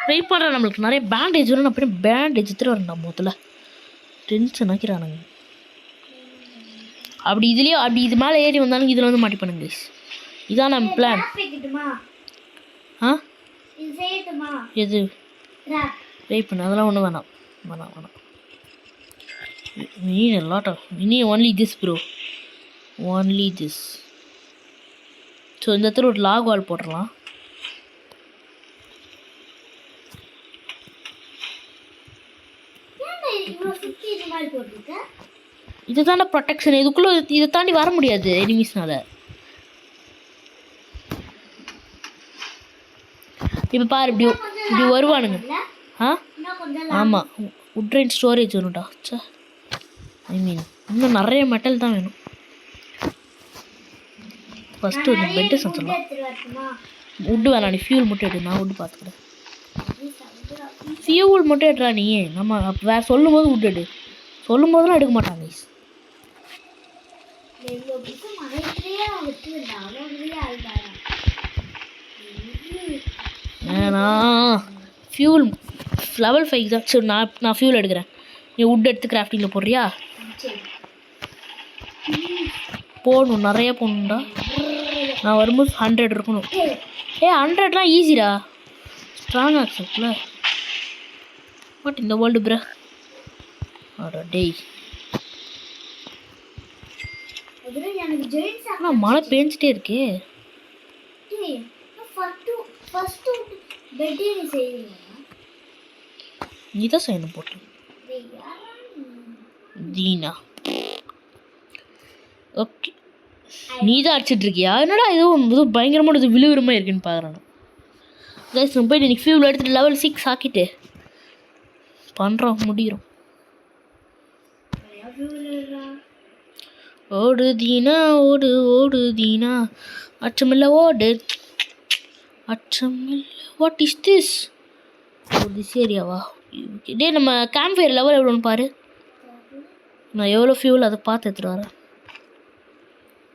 வெயிட் பண்ணுறேன். நம்மளுக்கு நிறைய பேண்டேஜ் வரும். அப்படியே பேண்டேஜ் எடுத்துகிட்டு வரேன்டா. முதல்ல டென்ஷன் ஆக்கிறானுங்க. அப்படி இது மேலே ஏறி வந்தாலும் இதில் வந்து மாட்டி பண்ணுங்க. இதான் நம்ம பிளான். எது வெயிட் பண்ண? அதெல்லாம் ஒன்றும் வேணாம். we need a lot of only this bro. only this. So இந்த இடத்துல ஒரு லாக் வால் போட்டுடலாம். இது தானே ப்ரொடெக்ஷன். இதுக்குள்ளே இதை தாண்டி வர முடியாது எனிமீஸ்னால. இப்போ பாரு இப்படி வருவானுங்க. ஆமாம் உட்ரைன் ஸ்டோரேஜ் வேணும்டா. சே இன்னும் நிறைய மெட்டல் தான் வேணும். ஃபஸ்ட்டு ஒரு பெட்டு சொல்லலாம். உட்டு வேணாம். நீ ஃபியூல் மட்டும் எடு. நான் உட்டு பார்த்துக்கிறேன். ஃபியூல் மட்டும் எடுறா நீ. நம்ம வேறு சொல்லும் போது உட்டு எடு. சொல்லும் போதெல்லாம் எடுக்க மாட்டாங்க. ஃபியூல் லெவல் 5 தான். சரி நான் ஃபியூல் எடுக்கிறேன். நீ உட் எடுத்து கிராஃப்டிங்கில் போடுறியா? போடணும். நிறைய போடணும்டா. நான் வரும்போது 100 இருக்கணும். 100லாம் ஈஸிடா. ஸ்ட்ராங் ஆக்சப்ல பட் இந்த வேர்ல்டு ப்ரோ. டேய் ஆனால் மழை பேஞ்சிட்டே இருக்கே. நீ தான் செய்யணும் போட்டு. தீனா ஓகே நீ தான் அடிச்சிட்டு இருக்கியா? என்னடா இதுவும் பயங்கரமான இது விழுவுறமா இருக்குன்னு பார்க்குறேன். கைஸ் நம்ம போய்ட்டு இன்னைக்கு ஃபியூல் எடுத்துகிட்டு லெவல் 6 ஆக்கிட்டு பண்ணுறோம். முடிகிறோம். ஓடு தீனா ஓடு தீனா அச்சமில்ல ஓடு அச்சமில்ல. What is this? திஸ் ஏரியாவா? டே நம்ம கேம்ப் ஃபயர் லெவல் எவ்வளோன்னு பாரு. நான் எவ்வளோ ஃபியூல் அதை பார்த்து எடுத்துகிட்டு வரேன்.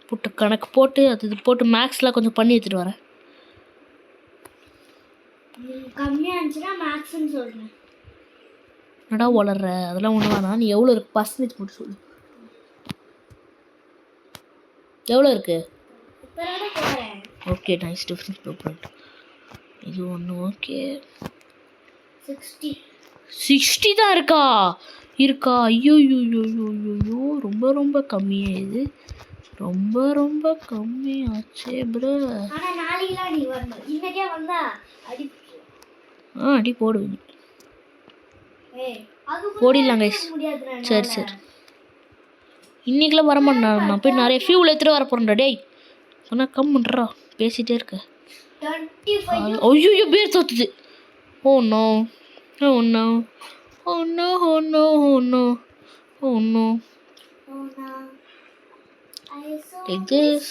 போட்டு கணக்கு போட்டு அது போட்டு மேக்ஸ்லாம் கொஞ்சம் பண்ணி எடுத்துகிட்டு வரேன். கம்மியாக இருந்துச்சுன்னா மேக்ஸ்ன்னு சொல்கிறேன். நடா வளர்ற அதெல்லாம் ஒன்று வேணாம். நீ எவ்வளோ இருக்கு பர்சன்டேஜ் போட்டு சொல்லு. எவ்வளோ இருக்கு? Okay nice difference blueprint. இது ஒன்று ஓகே 60 தான் இருக்கா? ஐயோ ரொம்ப கம்மியாக இது. ரொம்ப கம்மியாச்சே ப்ரோ. ஆனால் நாளைக்கு நீ வரணும். இன்னைக்கே வந்தா அடி போடுவீங்க. ஓடிடலாம் கைஸ். சரி சரி, இன்னைக்கெல்லாம் வரமாட்டேன். நான் போய் நிறைய ஃபியூல் எடுத்துகிட்டு வர போகிறேன்டா. டேய் சொன்னால் கம் பண்ணுறா, பேசிகிட்டே இருக்க. ஐயோ பேர் தோத்துது. Oh no, oh no, oh no, oh no, oh no, oh no. Take this.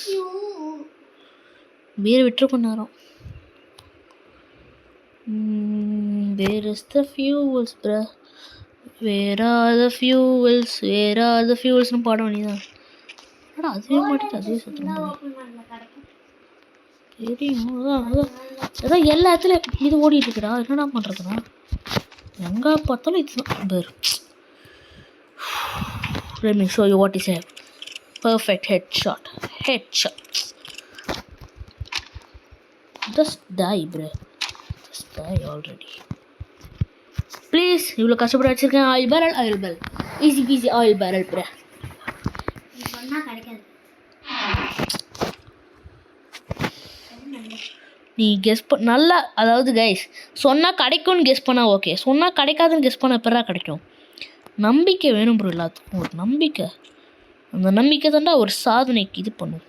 பேர் விட்டுருக்க நேரம். Where is the fuels, bruh? Where are the fuels? Where are the fuels? னு பாட வேண்டியதான். அடா அதுவே மாட்டேங்குது, அதுவே சுத்தணும். தெரியும், அதான் எல்லா இடத்துலையும் இது ஓடிட்டு இருக்குடா. என்னடா பண்ணுறதுனா எங்கே பார்த்தாலும் இதுதான் பேர். Let me show you what is a perfect headshot. Headshot. Just die, bro. Just die already. Please, இவ்வளோ கஷ்டப்பட்டு வச்சிருக்கேன். Oil barrel easy peasy oil barrel bro. நீ கெஸ் நல்லா, அதாவது கைஸ் சொன்னால் கிடைக்கும்னு கெஸ் பண்ணால் ஓகே, சொன்னால் கிடைக்காதுன்னு கெஸ் பண்ண எப்படா கிடைக்கும்? நம்பிக்கை வேணும் ப்ரோ, எல்லாத்துக்கும் ஒரு நம்பிக்கை. அந்த நம்பிக்கை தாண்டா ஒரு சாதனைக்கு இது பண்ணும்.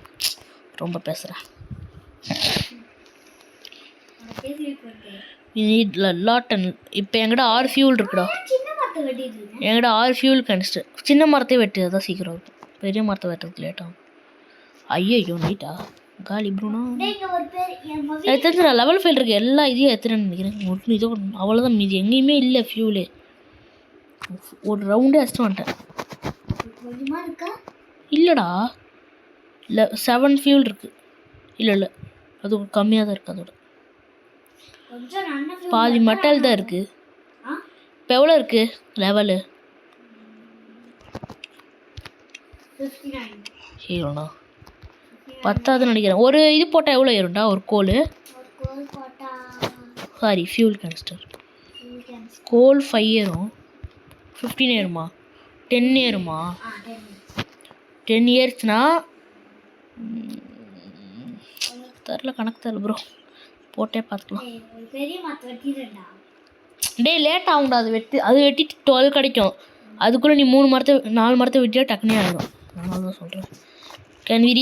ரொம்ப பேசுகிறேன். இப்போ என்கிட்ட 6 ஃபியூல் இருக்குடா. என்கிட்ட 6 ஃபியூல் கணிச்சிட்டு சின்ன மரத்தை வெட்டு, அதான் சீக்கிரம் இருக்கும். பெரிய மரத்தை வெட்டுறதுக்கு லேட்டாகும். ஐயோ நைட்டா காலி ப்ரூனா. எனக்கு தெரிஞ்சு நான் லெவல் ஃபெயில் இருக்கு எல்லா இதையும் எத்தனைன்னு நினைக்கிறேன். ஒன்று இதோ அவ்வளோதான், மீதி எங்கேயுமே இல்லை ஃபியூலு. ஒரு ரவுண்டே அடிச்சுட்டு வந்துட்டேன். இல்லைடா, இல்லை 7 ஃபியூல் இருக்குது. இல்லை அது கம்மியாக தான் இருக்குது. அதோட பாதி மெட்டல் தான் இருக்குது. இப்போ எவ்வளோ இருக்குது லெவலு? ஏறும்டா, 10ன்னு நினைக்கிறேன். ஒரு இது போட்டால் எவ்வளோ ஏறும்டா? ஒரு கோல் சாரி ஃபியூல் கேனிஸ்டர். கோல் 5 ஏறும். 15 ஏறுமா? 10 ஏறுமா? 10 ஏறுச்சுன்னா தெரில, கணக்கு தெரில ப்ரோ, போட்டே பார்த்துக்கலாம். டே லேட் ஆகும்டா அது வெட்டிட்டு 12 கிடைக்கும். அதுக்குள்ளே நீ 4 மரத்தை வெட்டியா டக்குனே ஆகிடும். அதனால தான் சொல்கிறேன். Can we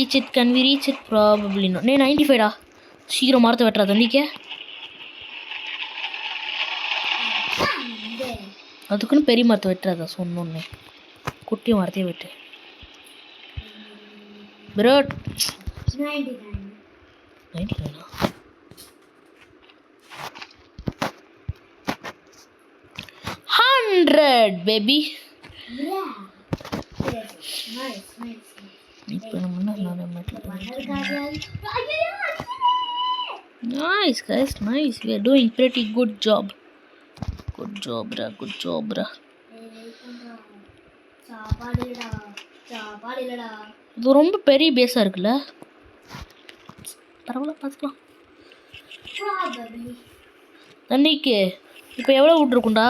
reach it probably no. 95டா. சீக்கிரம் மரத்தை வெட்டுறா தந்திக்க. அதுக்குன்னு பெரிய மரத்தை வெட்டுறதா சொன்னோன்னே, குட்டி மரத்தையே வெட்டு ப்ரோ. 99 100 பேபி. இப்போ நம்ம nice guys, nice. We are doing pretty good job. Good job bra. இது ரொம்ப பெரிய பேஸாக இருக்குல்ல. பரவாயில்ல, பார்த்துக்கலாம். தண்ணிக்கு இப்போ எவ்வளோ விட்ருக்குண்டா?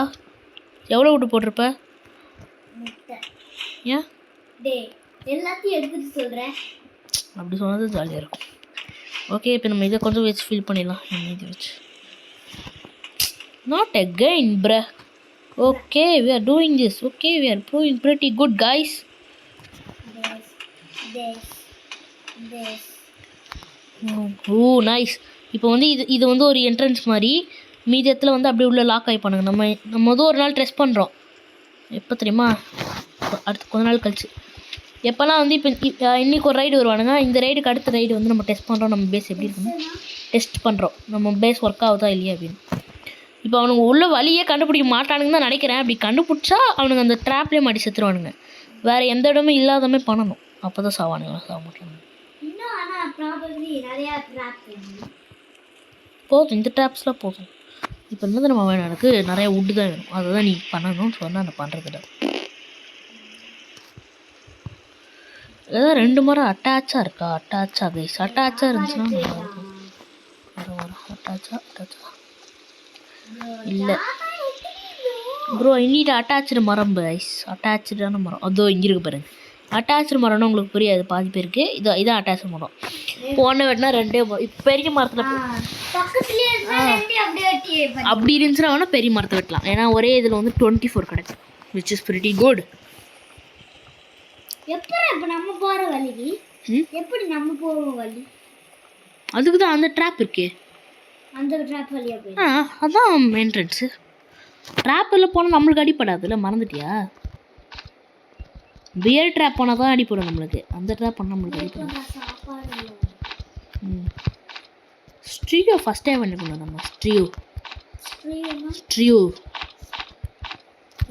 எவ்வளோ விட்டு போட்டிருப்ப? ஏன் எல்லாத்தையும் எடுத்துட்டு சொல்கிறேன்? அப்படி சொன்னது ஜாலியாக இருக்கும். ஓகே, இப்போ நம்ம இதை கொஞ்சம் வச்சு ஃபில் பண்ணிடலாம். இது வச்சு நாட் அகைன் ப்ர. Okay, we are doing this. Okay, we are doing pretty good guys. O nice. இப்போ வந்து இது வந்து ஒரு என்ட்ரன்ஸ் மாதிரி. மீதி இடத்துல வந்து அப்படியே உள்ள லாக் ஆகி பண்ணுங்க. நம்ம வந்து ஒரு நாள் டெஸ்ட் பண்ணுறோம். எப்போ தெரியுமா? அடுத்து கொஞ்ச நாள் கழிச்சு. எப்போல்லாம் வந்து இப்போ இன்றைக்கி ஒரு ரைடு வருவானுங்க. இந்த ரைடுக்கு அடுத்த ரைடு வந்து நம்ம டெஸ்ட் பண்ணுறோம். நம்ம பேஸ் எப்படி இருக்கணும் டெஸ்ட் பண்ணுறோம். நம்ம பேஸ் ஒர்க் ஆகுதா இல்லையா அப்படின்னு. இப்போ அவனுங்க உள்ள வழியே கண்டுபிடிக்க மாட்டானுங்க தான் நினைக்கிறேன். அப்படி கண்டுபிடிச்சா அவனுங்க அந்த ட்ராப்லேயே மாட்டி செத்துருவானுங்க. வேறு எந்த இடமே இல்லாதமே பண்ணணும். அப்போ தான் சாவானுங்க, சாக மாட்டானுங்க. போதும், இந்த ட்ராப்ஸ்லாம் போதும். இப்போ என்னது நம்ம வேணும்? எனக்கு நிறைய வுட்டு தான் வேணும். அதை தான் நீ பண்ணணும்னு சொன்னால் அந்த பண்ணுறதுல ஏதாவது 2 மரம் அட்டாச்சாக இருக்கா? அட்டாச்சாக கைஸ், அட்டாச்சாக இருந்துச்சுன்னா நல்லாயிருக்கும். அட்டாச்சா இல்லை ப்ரோ, இங்கிட்ட அட்டாச்சு மரம் கைஸ். அட்டாச்சான மரம் அதோ இங்கே இருக்கு பாருங்க. அட்டாச்சு மரம்னா உங்களுக்கு புரியாது பாதி பேருக்கு. இதான் அட்டாச்சு மரம். போன வெட்டினா ரெண்டே இப்போ பெரிய மரத்தில் பக்கத்துலயே இருந்தா ரெண்டு அப்படியே வெட்டி அப்படி இருந்துச்சுன்னா வேணால் பெரிய மரத்தை வெட்டலாம். ஏன்னா ஒரே இதில் வந்து 24 கிடைக்கும், விச் இஸ் pretty குட். எப்படி இப்ப நம்ம போற வழி எப்படி நம்ம போற வழி? அதுக்கு தான் அந்த ட்ராப் இருக்கே, அந்த ட்ராப் வழியா போய் அதான் என்ட்ரன்ஸு. ட்ராப்பில் போனால் நம்மளுக்கு அடிப்படாதுல்ல, மறந்துட்டியா? பியர் ட்ராப் போனால் தான் அடிப்படும் நம்மளுக்கு, அந்த ட்ராப் பண்ணால் நம்மளுக்கு அடிப்படும். ஸ்ட்ரியோ ஃபஸ்ட் டைம் பண்ணிக்கணும் நம்ம. ஸ்ட்ரியோ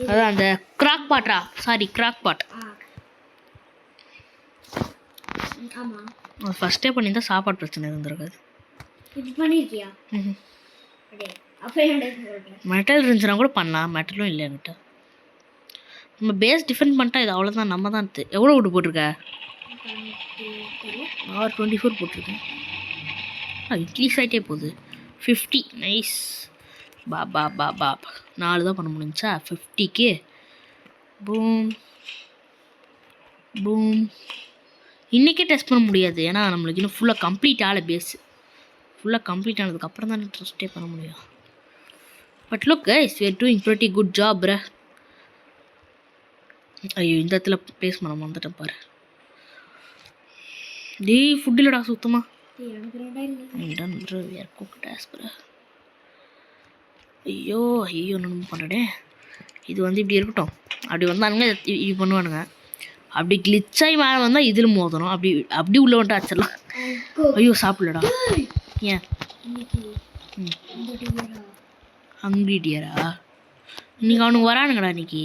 அதான் அந்த கிராக் பாட்டா, சாரி கிராக் பாட். ஆமா ஃபஸ்ட் டைம் பண்ணியிருந்தா சாப்பாடு பிரச்சனை இருந்திருக்காது. இது பண்ணிருக்கியா? அப்ப மெட்டல் இருந்துச்சுன்னா கூட பண்ணலாம், மெட்டலும் இல்லை என்கிட்ட. நம்ம பேஸ் டிஃபெண்ட் பண்ணிட்டா இது அவ்வளோதான். நம்ம தான் எவ்வளோ விட்டு போட்டிருக்க? நான் 24 போட்டிருக்கேன். இன்க்ரீஸ் ஆகிட்டே போகுது. 50 நைஸ். பா 4 தான் பண்ண முடிஞ்சா 50K. Boom boom. இன்றைக்கே டெஸ்ட் பண்ண முடியாது, ஏன்னா நம்மளுக்கு இன்னும் ஃபுல்லாக கம்ப்ளீட் ஆகலை. பேஸு ஃபுல்லாக கம்ப்ளீட் ஆனதுக்கப்புறம் தான் ட்ரஸ்ட்டே பண்ண முடியும். But look guys, we are doing pretty good job bro. ஐயோ இந்த இடத்துல ப்ளேஸ் பண்ண வந்துட்டேன் பாரு. டேய் ஃபுட் இல்லைடா சுத்தமாக. ஐயோ ஒன்று பண்ணுறே. இது வந்து இப்படி இருக்கட்டும். அப்படி வந்தானுங்க இது பண்ணுவானுங்க. அப்படி கிளிச்சாகி மேலே வந்தால் இதில் மோதணும். அப்படி உள்ள வந்துட்டு அடிச்சிடலாம். ஐயோ சாப்பிடலடா. ஏன் ஹங்க்ரி டியரா? இன்னைக்கு அவனுக்கு வரானுங்கடா. இன்னைக்கு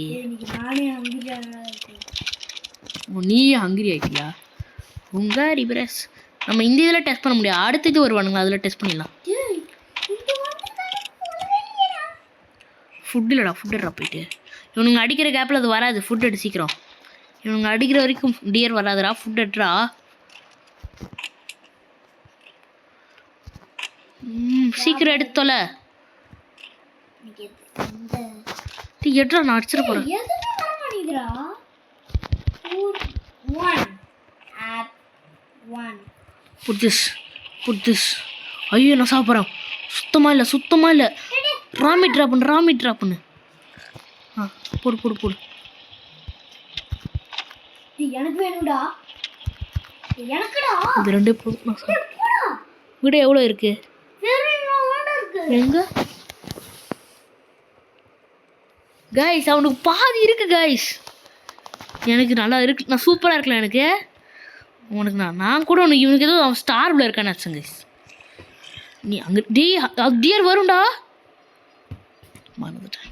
நீ ஹங்கிரி ஆகிட்டியா? உங்காரி பிரஸ். நம்ம இந்த இதில் டெஸ்ட் பண்ண முடியாது, அடுத்த இது வருவானுங்க, அதில் டெஸ்ட் பண்ணிடலாம். ஃபுட் இல்லைடா, ஃபுட்டுடா போயிட்டு. இவனுங்க அடிக்கிற கேப்பில் அது வராது. ஃபுட் எடு சீக்கிரம். இவனுங்க அடிக்கிற வரைக்கும் டியர் வராதுடா. ஃபுட் எடுறா. சீக்கிரம் எடுத்தோல எடுறா, நான் அடிச்சிட போகிறேன். Put this. ஐயோ நான் சாப்பிட்றேன். சுத்தமாக இல்லை. ராமி ட்ராப் பண்ணு. போடு. எனக்கு வேணும்டா. எனக்குடா. இது ரெண்டு விட எவ்வளோ இருக்கு? எங்க கைஸ்? அவனுக்கு பாதி இருக்கு கைஸ். எனக்கு நல்லா இருக்கு, நான் சூப்பராக இருக்கலாம் எனக்கு. உனக்கு நான் கூட உனக்கு இவனுக்கு ஏதோ அவன் ஸ்டார் உள்ள இருக்கான்னு வச்சேன் கைஸ். நீ அங்கே டியர் வரும்டா, மறந்துட்டேன்.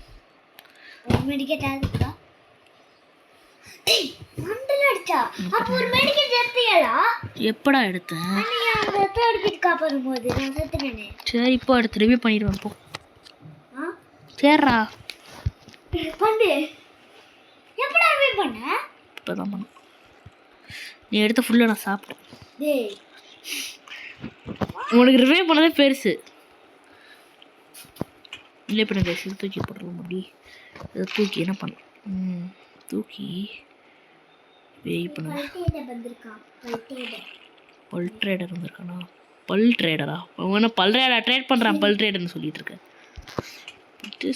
எப்படா எடுத்தேன்? சரி இப்போ எடுத்து ரிவ்யூ பண்ணிடுவேன் போ. சரிடா இப்போதான் பண்ண. நீ எடுத்த ஃபுல்லாக நான் சாப்பிட்டேன். உனக்கு ரிவ்யூ பண்ணதே பெருசு இல்லை. இப்போ நான் தூக்கி போட்டுருவோம். அப்படி இதை தூக்கி என்ன பண்ண தூக்கி வெயிட் பண்ண. பல் ட்ரேடர் வந்திருக்கானா? பல் ட்ரேடரா? அவன் பல் ட்ரேட் பண்ணுறான். பல் ட்ரேடர்னு சொல்லிட்டு இருக்கேன்.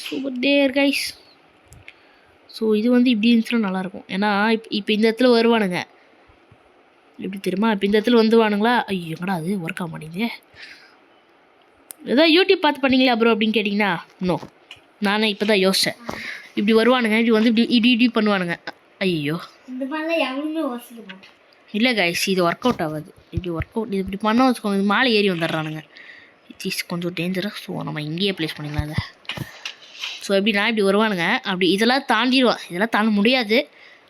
Super dare guys. ஸோ இது வந்து இப்படி இருந்துச்சுன்னா நல்லாயிருக்கும். ஏன்னா இப்போ இந்த இடத்துல வருவானுங்க. எப்படி தெரியுமா? இப்போ இந்த இடத்துல வந்துவானுங்களா? ஐயோ எங்கடா அது ஒர்க் ஆக மாட்டேங்குது. ஏதோ யூடியூப் பார்த்து பண்ணீங்களா ப்ரோ அப்படின்னு கேட்டிங்கன்னா நோ, நானே இப்போ தான் யோசித்தேன். இப்படி வருவானுங்க, இப்படி வந்து இப்படி பண்ணுவானுங்க. ஐயோ இல்லை கைஸ், இது ஒர்க் அவுட் ஆகாது. இது இப்படி பண்ண வச்சுக்கோங்க, இது மேலே ஏறி வந்துடுறானுங்க. இட்ஸ் கொஞ்சம் டேஞ்சரஸ். ஸோ நம்ம இங்கேயே ப்ளேஸ் பண்ணிடலாம் அதை. ஸோ எப்படின்னா இப்படி வருவானுங்க, அப்படி இதெல்லாம் தாண்டிடுவான். இதெல்லாம் தாண்ட முடியாது.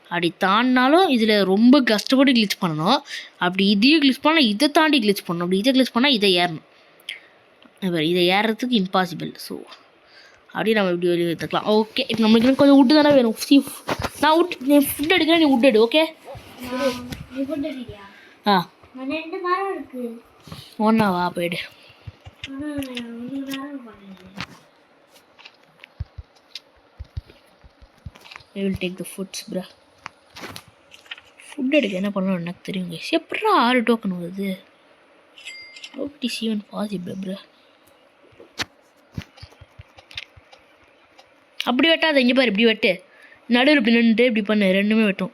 அப்படி தாண்டினாலும் இதில் ரொம்ப கஷ்டப்பட்டு கிளிச் பண்ணணும். அப்படி இதையும் கிளிச் பண்ணால் இதை தாண்டி கிளிச் பண்ணணும். அப்படி இதை கிளிச் பண்ணால் இதை ஏறணும். இதை ஏறுறதுக்கு இம்பாசிபிள். ஸோ அப்படியே நம்ம இப்படி வெளியே எடுத்துக்கலாம். ஓகே, இப்போ நம்மளுக்கு கொஞ்சம் உட்டு தானே வேணும். நான் நீ ஃபுட் எடுக்கிறேன், நீ உட் எடு. ஓகே ஒன்றாவா போயிடு. I will take the foods bro. Food எடுக்க என்ன பண்ணணும் எனக்கு தெரியுங்க. எப்படா 6 டோக்கன் வருது? Is even possible bro? அப்படி வெட்டாத, இங்கே பாரு இப்படி வெட்டு, நடுவில் இப்படி நின்றுட்டு இப்படி பண்ணு, ரெண்டுமே வெட்டும்.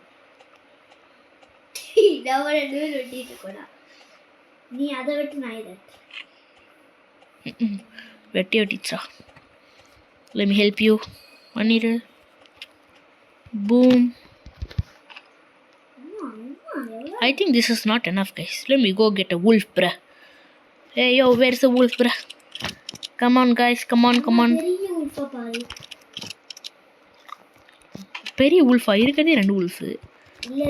நீ அதை விட்டு நான் இதை வெட்டி வெட்டிச்சா. let me help you பண்ணிடு. boom. I think this is not enough guys. Let me go get a wolf bruh. Hey yo, where's the wolf bruh? Come on guys, come on. பெரிய wolf-ஆ இருக்கதே 2 wolf. இல்ல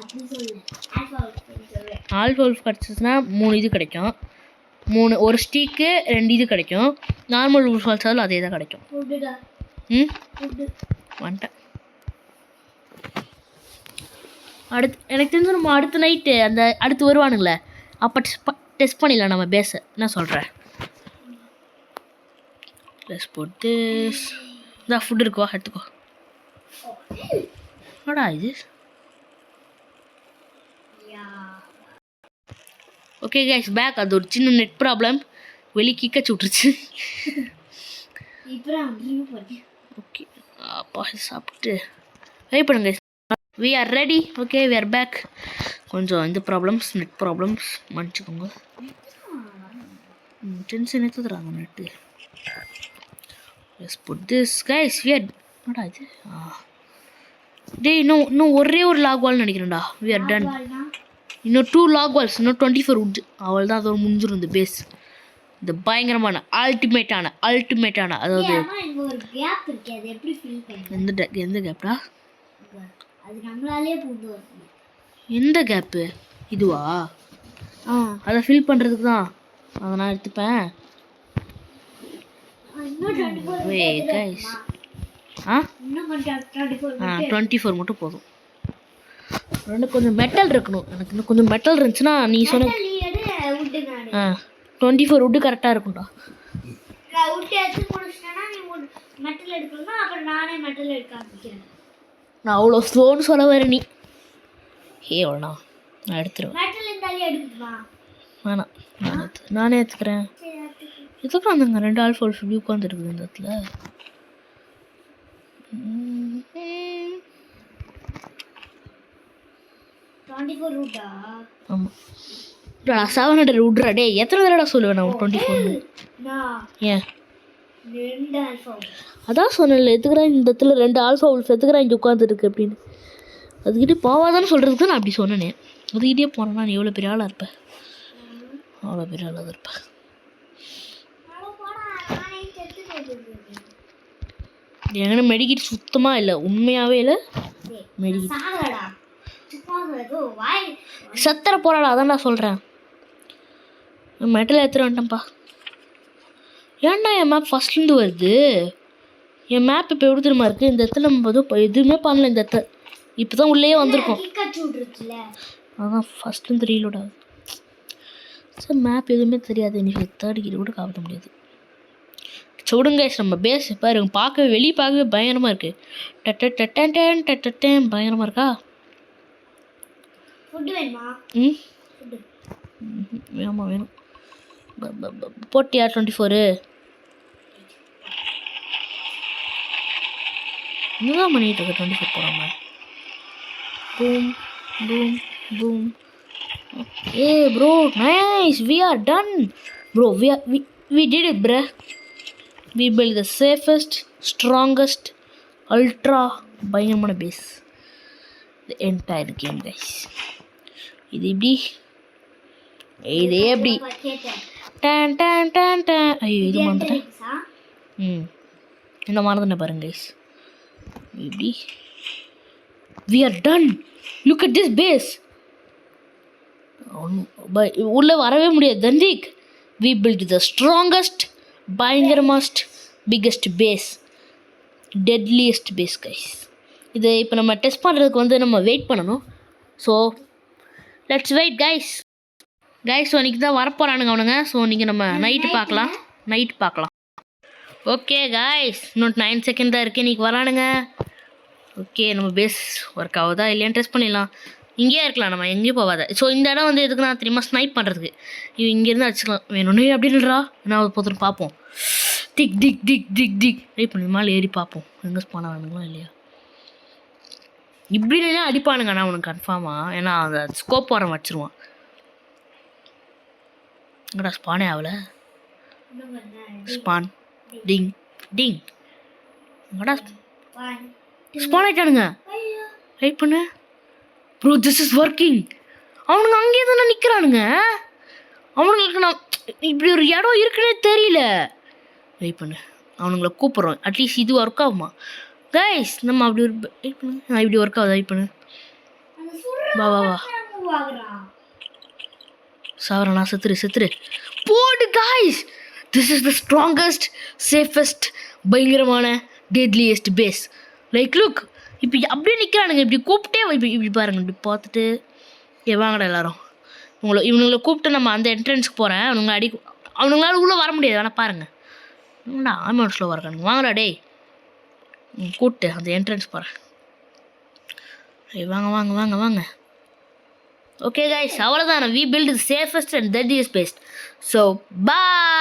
அப்படி சொல்லு. Alpha wolf கிடச்சிச்சுன்னா 3 இது கிடைக்கும். 3 ஒரு ஸ்டீக்கு 2 இது கிடைக்கும். நார்மல் wolf கிடச்சாலும் அதே தான் கிடைக்கும். வந்துட்டேன். அடுத்து எனக்கு தெரிஞ்சு நம்ம அடுத்த நைட்டு அந்த அடுத்து வருவானுங்களே அப்போ டெஸ்ட் பண்ணிடலாம் நம்ம பேஸை. என்ன சொல்கிறேன்? ப்ளஸ் போட்டு இதான் ஃபுட் இருக்குவா, எடுத்துக்கோ. என்னடா இது? Okay guys, back. அது ஒரு சின்ன நெட் ப்ராப்ளம், வெளியே கிக்கச்சு விட்டுருச்சு. ஓகே அப்பா சாப்பிட்டு வெயிட் பண்ணுங்க. We are ready. Okay we are back. கொஞ்சம் இந்த ப்ராப்ளம்ஸ், நெட் ப்ராப்ளம்ஸ் மன்னிச்சுக்கோங்க. டென்ஷன் எடுத்துறாங்க net. Let's put this guys. We are என்னடா இது? டேய் இன்னும் ஒரே ஒரு லாக் வால் நினைக்கிறேன்டா. We are done. இன்னும் 2 லாக் வால்ஸ், இன்னும் 24 wood. அவள் தான் அதோட முடிஞ்சிடும் இந்த பேஸ். இந்த பயங்கரமான அல்டிமேட்டான அதாவது எந்த கேப்டா? எந்த கேப்பு? இதுவா? அதை ஃபில் பண்ணுறதுக்கு தான் அதை நான் எடுத்துப்பேன். கைஸ் 24 மட்டும் போதும். கொஞ்சம் மெட்டல் இருக்கணும். எனக்கு இன்னும் கொஞ்சம் மெட்டல் இருந்துச்சுன்னா நீ சொன்ன 24 wood கரெக்டாக இருக்கும்டா. நான் அவ்வளோ ஸ்லோன்னு சொல்ல வரேன் நீ. எவ்வளோண்ணா நான் எடுத்துருவேன். வேணாம் நானே எடுத்துக்கிறேன். எதுக்கு அந்தங்க 2 ஆல்ஃபா wolf இப்படி உட்காந்துருக்குது இந்த இடத்துல? ஆமாம் 700 wood-ரா. டே எத்தனை தடவை சொல்லுவேன் நான் 24? ஏன் அதான் சொன்னேன்ல, எதுக்குறா இந்த இடத்துல 2 ஆல்ஃபா wolf எதுக்குறா இங்கே உட்காந்துருக்கு அப்படின்னு. அதுக்கிட்டே போவாதான்னு சொல்கிறதுக்கு நான் அப்படி சொன்னேனே. அதுக்கிட்டே போனேன்னா நீ எவ்வளோ பெரிய ஆளாக இருப்ப, அவ்வளோ பெரிய ஆளாக தான் இருப்பேன். எங்கன்னா மெடிக்கிட் சுத்தமாக இல்லை, உண்மையாகவே இல்லை. மெடிக்கிட் சத்தர போராடா, அதான் நான் சொல்கிறேன். மெட்டல் எடுத்துகிட்டு வந்துட்டேன்ப்பா. ஏன்டா என் மேப் ஃபஸ்ட்லேருந்து வருது? என் மேப் இப்போ எப்படி தெரியுமா இருக்குது? இந்த இடத்துல நம்ம எதுவுமே பண்ணல. இந்த இடத்துல இப்போ தான் உள்ளே வந்திருக்கோம். அதான் ஃபஸ்ட்லேருந்து ரீலோட் ஆகுது. சார் மேப் எதுவுமே தெரியாது. எனக்கு 3rd gear கூட காப்பாற்ற முடியாது. சொல்லுங்க நம்ம பேஸ் பாரு, பார்க்கவே வெளியே பார்க்கவே பயங்கரமாக இருக்குது. பயங்கரமாக இருக்கா? வேணுமா? வேணும். போட்டியா 24? இன்னும் பண்ணிட்டு இருக்க 24 போகிறாம. Boom boom boom. Okay bro, nice. We are done bro. we did it bro. We built the safest, strongest, ultra பயங்கரமான base the entire game guys. இது எப்படி டான் டான் டான் டான். ஐயோ இது மறந்துட்டேன். இந்த மாதிரி தானே பாருங்க கைஸ். இப்படி we are done. Look at this base. உள்ளே வரவே முடியாது தந்திக். we built the strongest, பயங்கரமாஸ்ட், biggest base, deadliest base guys. இது இப்போ நம்ம டெஸ்ட் பண்ணுறதுக்கு நம்ம வெயிட் பண்ணணும். So let's wait guys. So இன்றைக்கி தான் வரப்போகிறானுங்க அவனுங்க. ஸோ இன்றைக்கி நம்ம நைட்டு பார்க்கலாம். ஓகே கைஸ், இன்னும் 9 செகண்ட் தான் இருக்குது. இன்றைக்கி வரானுங்க. ஓகே நம்ம பேஸ் ஒர்க் ஆகுதா இல்லையான்னு டெஸ்ட் பண்ணிடலாம். இங்கேயே இருக்கலாம், நம்ம எங்கேயும் போகாத. ஸோ இந்த இடம் வந்து எதுக்கு நான் தெரியுமா, ஸ்னைப் பண்ணுறதுக்கு. இங்கேருந்து அடிச்சுக்கலாம் வேணும்னே அப்படின்றா. நான் பொறுத்து பார்ப்போம். Tick tick tick tick tick wait பண்ணி மேலே ஏறி பார்ப்போம் எங்கே ஸ்பான் ஆகணுங்களா இல்லையா. இப்படி இல்லைன்னா அடிப்பானுங்க ஆனால் அவனுக்கு கன்ஃபார்மாக, ஏன்னா அந்த ஸ்கோப் வர வச்சிருவான். எங்கடா ஸ்பானே ஆகல. ஸ்பான் டிங் டிங். எங்கடா ஸ்பான் ஆயிட்டானுங்க. வெயிட் பண்ணு ப்ரோ, திஸ் இஸ் ஒர்க்கிங். அவனுங்க அங்கேயே தானே நிற்கிறானுங்க. அவனுங்களுக்கு நான் இப்படி ஒரு இடம் இருக்குன்னே தெரியல. வெயிட் பண்ணு, அவனுங்களை கூப்பிட்றோம். அட்லீஸ்ட் இது ஒர்க் ஆகுமா கைஸ்? நம்ம அப்படி ஒரு வெயிட் பண்ணு. இப்படி ஒர்க் ஆகுதா? வெயிட் பண்ணு. வா வா வா சாவரண்ணா, செத்துரு போடு guys. This is the strongest, safest, பயங்கரமான, டெட்லியஸ்ட் பேஸ். லைக் லுக், இப்போ அப்படியே நிற்கிறானுங்க. இப்படி கூப்பிட்டே இப்படி பாருங்க. இப்படி பார்த்துட்டு வாங்கடா எல்லாரும். இவனுங்களை கூப்பிட்டு நம்ம அந்த என்ட்ரன்ஸ்க்கு போகிறேன். அவனுங்களால உள்ளே வர முடியாது. வேணா பாருங்கள். என்னடா ஆமாம் ஸ்லோவாக இருக்கானுங்க. வாங்கடா டேய், கூப்பிட்டு அந்த என்ட்ரன்ஸ் போகிறேன். வாங்க வாங்க வாங்க வாங்க. ஓகே கைஸ், அவ்வளோதான். We build the safest and deadliest base. So bye.